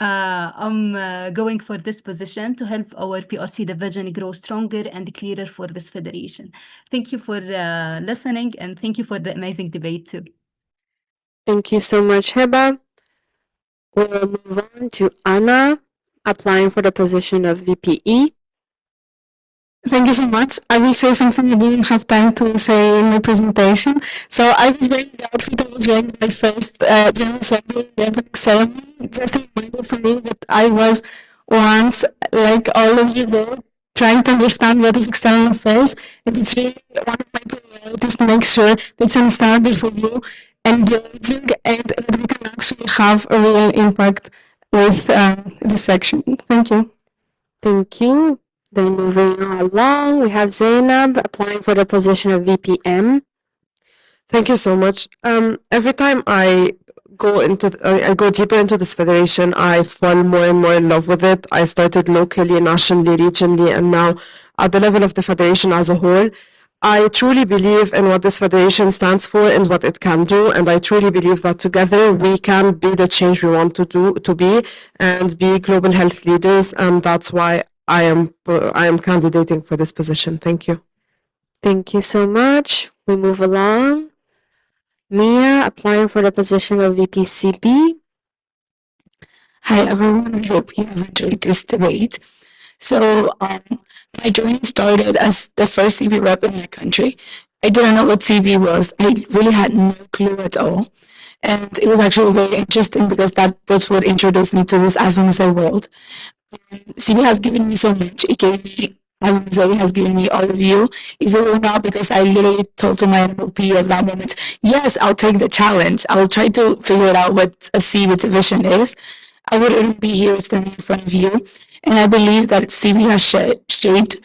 I'm going for this position to help our PRC division grow stronger and clearer for this federation. Thank you for listening and thank you for the amazing debate too. Thank you so much, Heba. We'll move on to Anna, applying for the position of VPE. Thank you so much. I will say something I didn't have time to say in my presentation. So I was wearing the outfit I was wearing my first General Assembly opening ceremony. Just a reminder for me that I was once, like all of you were, trying to understand what is external affairs. And it's really one of my priorities to make sure that it's understandable for you, engaging, and that we can actually have a real impact with this section. Thank you. Thank you. Then moving along, we have Zainab applying for the position of VPM. Thank you so much. Every time I go deeper into this federation, I fall more and more in love with it. I started locally, nationally, regionally, and now at the level of the federation as a whole. I truly believe in what this federation stands for and what it can do, and I truly believe that together we can be the change we want to be and be global health leaders, and that's why I am candidating for this position. Thank you. Thank you so much. We move along. Mia applying for the position of VPCB. Hi everyone, I hope you have enjoyed this debate. So, my journey started as the first CB rep in my country. I didn't know what CB was. I really had no clue at all. And it was actually very interesting because that was what introduced me to this IFMSA world. CB has given me so much. It gave me, IFMSA has given me all of you. If it were not because I literally told to my NLP at that moment, yes, I'll take the challenge. I'll try to figure out what a CB division is. I wouldn't be here standing in front of you. And I believe that CB has shaped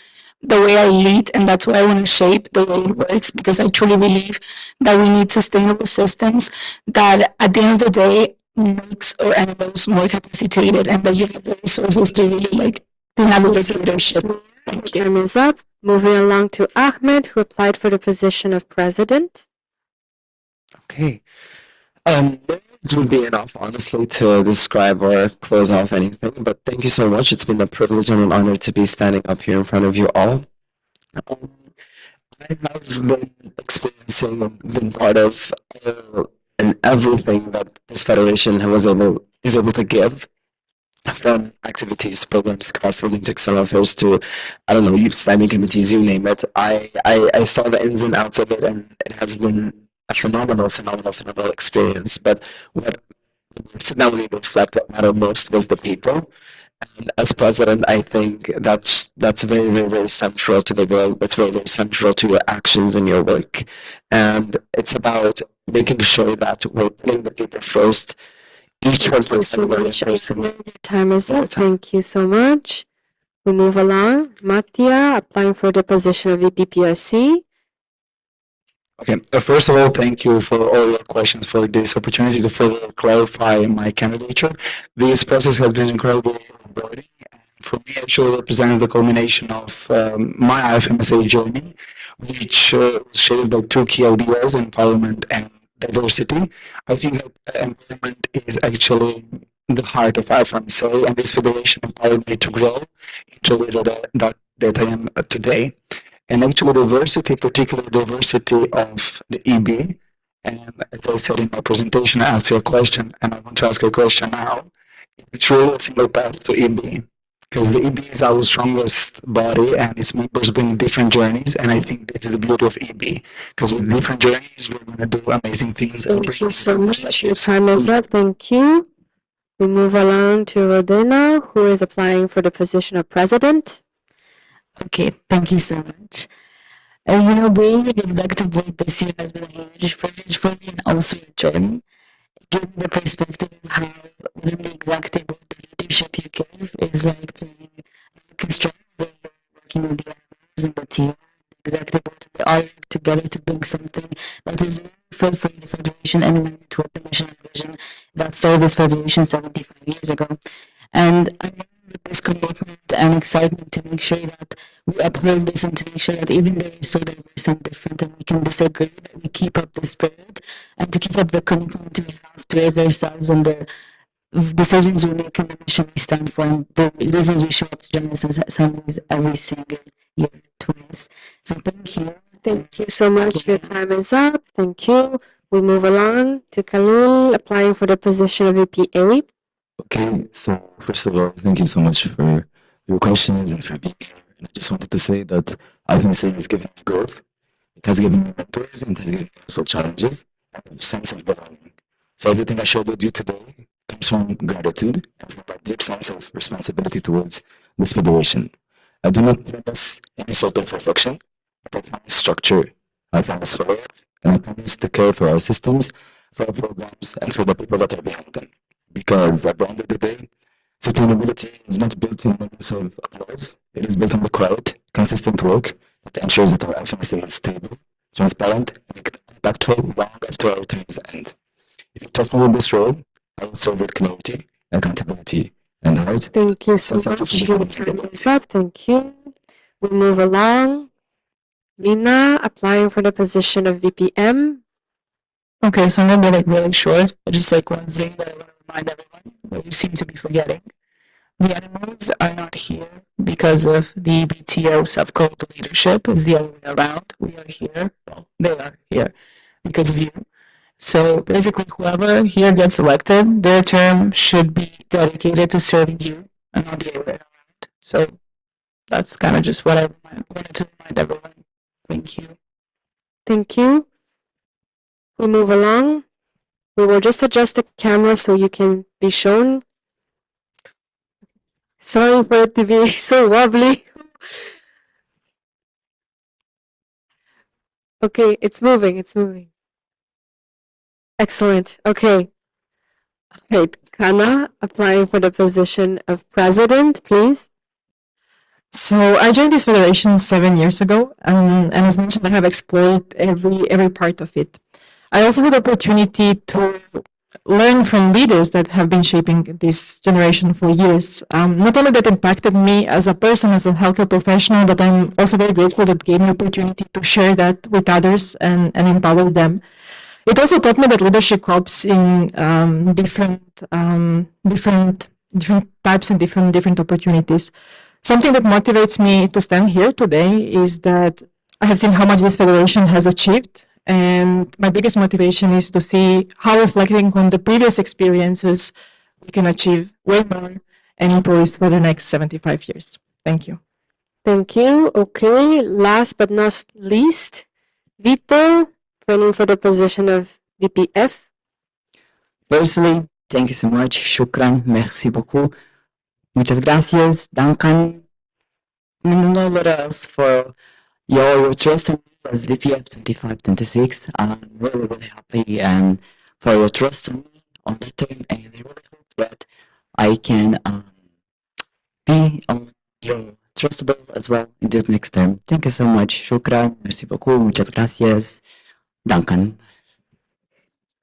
the way I lead, and that's why I want to shape the way it works, because I truly believe that we need sustainable systems that at the end of the day makes our animals more capacitated and that you have the resources to really navigate leadership. Time is up. Moving along to Ahmed, who applied for the position of president. Okay. This would be enough, honestly, to describe or close off anything, but thank you so much. It's been a privilege and an honor to be standing up here in front of you all. I have been experiencing and been part of and everything that this federation is able to give, from activities, programs, capacity building to external affairs to, I don't know, youth standing committees, you name it. I saw the ins and outs of it, and it has been a phenomenal experience. But what sit down and reflect, what mattered most was the people. And as president, I think that's very, very, very central to the world. That's very, very central to your actions and your work. And it's about making sure that we're putting the people first. Each one person. Your time is up. Thank you so much. We move along. Mattia applying for the position of VPPRC. Okay, first of all, thank you for all your questions, for this opportunity to further clarify my candidature. This process has been incredibly rewarding. For me, actually represents the culmination of my IFMSA journey, which was shaped by two key ideas: empowerment and diversity. I think that empowerment is actually the heart of IFMSA, and this federation empowered me to grow into the leader that I am today. And actually, diversity, particularly diversity of the EB, and as I said in my presentation, I asked you a question, and I want to ask you a question now. It's really a single path to EB, because the EB is our strongest body, and its members bring different journeys, and I think this is the beauty of EB, because with different journeys, we're going to do amazing things. And Thank you so much. Your time is up. Thank you. We move along to Rodina, who is applying for the position of president. Okay, thank you so much. Being in the executive board this year has been a huge privilege for me and also a joy. Given the perspective of how within the executive board, the leadership you give is like playing an orchestra, where you're working with the others and the team, the executive board, and they all work together to bring something that is meaningful for the federation and alignment with the mission and vision that started this federation 75 years ago. And I know with this commitment and excitement to make sure that we uphold this and to make sure that even though we're so diverse and different and we can disagree, that we keep up the spirit and to keep up the commitment we have towards ourselves and the decisions we make and the mission we stand for and the reasons we show up to general assemblies every single year twice. So thank you. Thank you so much. Your time is up. Thank you. We move along to Khalil, applying for the position of VPA. Okay, so first of all, thank you so much for your questions and for being here. And I just wanted to say that IFMSA has given me growth. It has given me mentors and it has given me also challenges and a sense of belonging. So everything I shared with you today comes from gratitude and from that deep sense of responsibility towards this federation. I do not promise any sort of perfection, but I promise structure. I promise follow-up, and I promise to care for our systems, for our programs, and for the people that are behind them. Because at the end of the day, sustainability is not built in moments of applause. It is built on the quiet, consistent work that ensures that our FMSA is stable, transparent, and impactful long after our terms end. If you trust me with this role, I will serve with clarity, accountability, and heart. Thank you so much. Your time is up. Thank you. We move along. Mina, applying for the position of VPM. Okay, so I'm gonna be really short. Just one thing that I want to remind everyone that you seem to be forgetting. The animals are not here because of the BTO subcult leadership. It's the other way around. We are here. Well, they are here because of you. So basically, whoever here gets elected, their term should be dedicated to serving you and not the other way around. So that's kind of just what I wanted to remind everyone. Thank you. Thank you. We move along. We will just adjust the camera so you can be shown. Sorry for it to be so wobbly. Okay, it's moving. It's moving. Excellent. Okay. Great. Kana, applying for the position of president, please. So I joined this federation 7 years ago, and as mentioned, I have explored every part of it. I also had the opportunity to learn from leaders that have been shaping this generation for years. Not only that impacted me as a person, as a healthcare professional, but I'm also very grateful that gave me opportunity to share that with others and empower them. It also taught me that leadership helps in different types and different opportunities. Something that motivates me to stand here today is that I have seen how much this federation has achieved. And my biggest motivation is to see how, reflecting on the previous experiences, we can achieve way more and improve for the next 75 years. Thank you. Thank you. Okay, last but not least, Vito, running for the position of VPF. Firstly, thank you so much. Shukran. Merci beaucoup. Muchas gracias. Duncan. No what else for your trust in me as VPF 2526. I'm really, really happy and for your trust in me on that term, and I really hope that I can be on your trustable as well in this next term. Thank you so much. Shukran. Merci beaucoup. Muchas gracias. Duncan.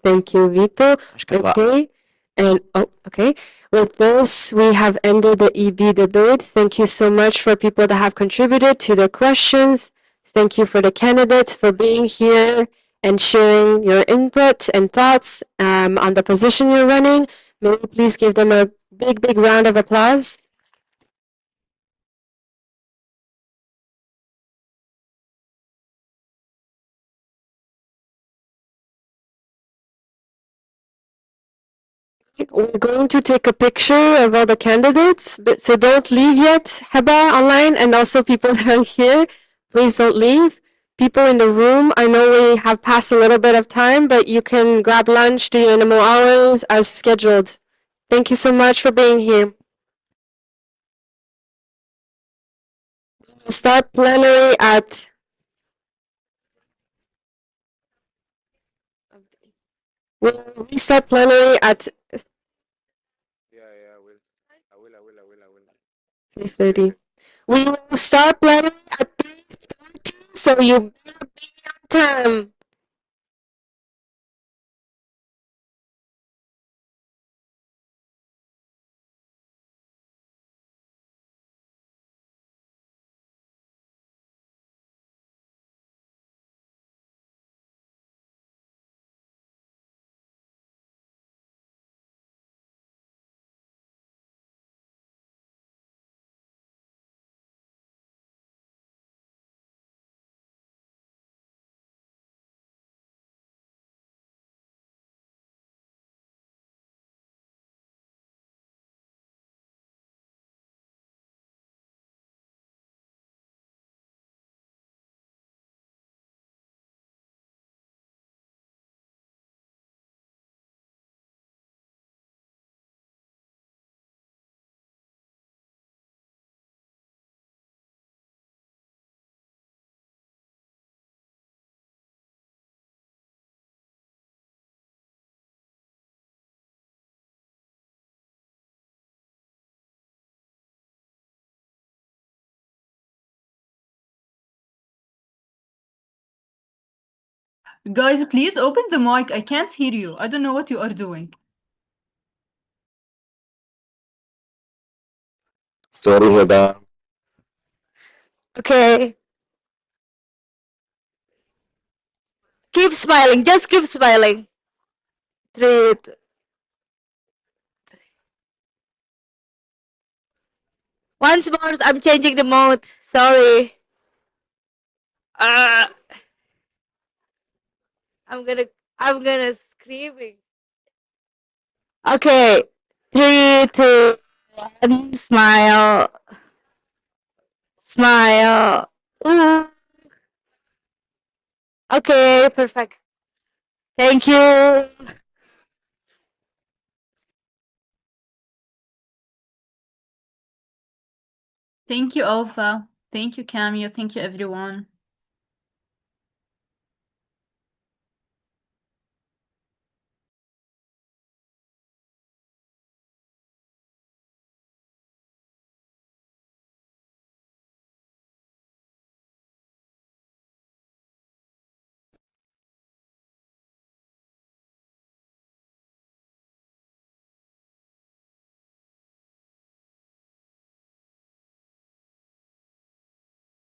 Thank you, Vito. Okay. And okay. With this, we have ended the EB debate. Thank you so much for people that have contributed to the questions. Thank you for the candidates for being here and sharing your input and thoughts on the position you're running. May we please give them a big, big round of applause? We're going to take a picture of all the candidates, but so don't leave yet, Heba online, and also people that are here, please don't leave. People in the room, I know we have passed a little bit of time, but you can grab lunch, do your normal hours as scheduled. Thank you so much for being here. We'll start plenary at we'll restart plenary at 3:30. We will start plenary at 3:30, so you better be on time. Guys, please open the mic. I can't hear you. I don't know what you are doing. Sorry, Heba. Okay. Keep smiling. Just keep smiling. Three. Once more, I'm changing the mode. Sorry. Uh, I'm gonna. I'm gonna screaming. Okay. 3, 2, 1. Smile. Smile. Ooh. Okay. Perfect. Thank you. Thank you, Alpha. Thank you, Cameo. Thank you, everyone.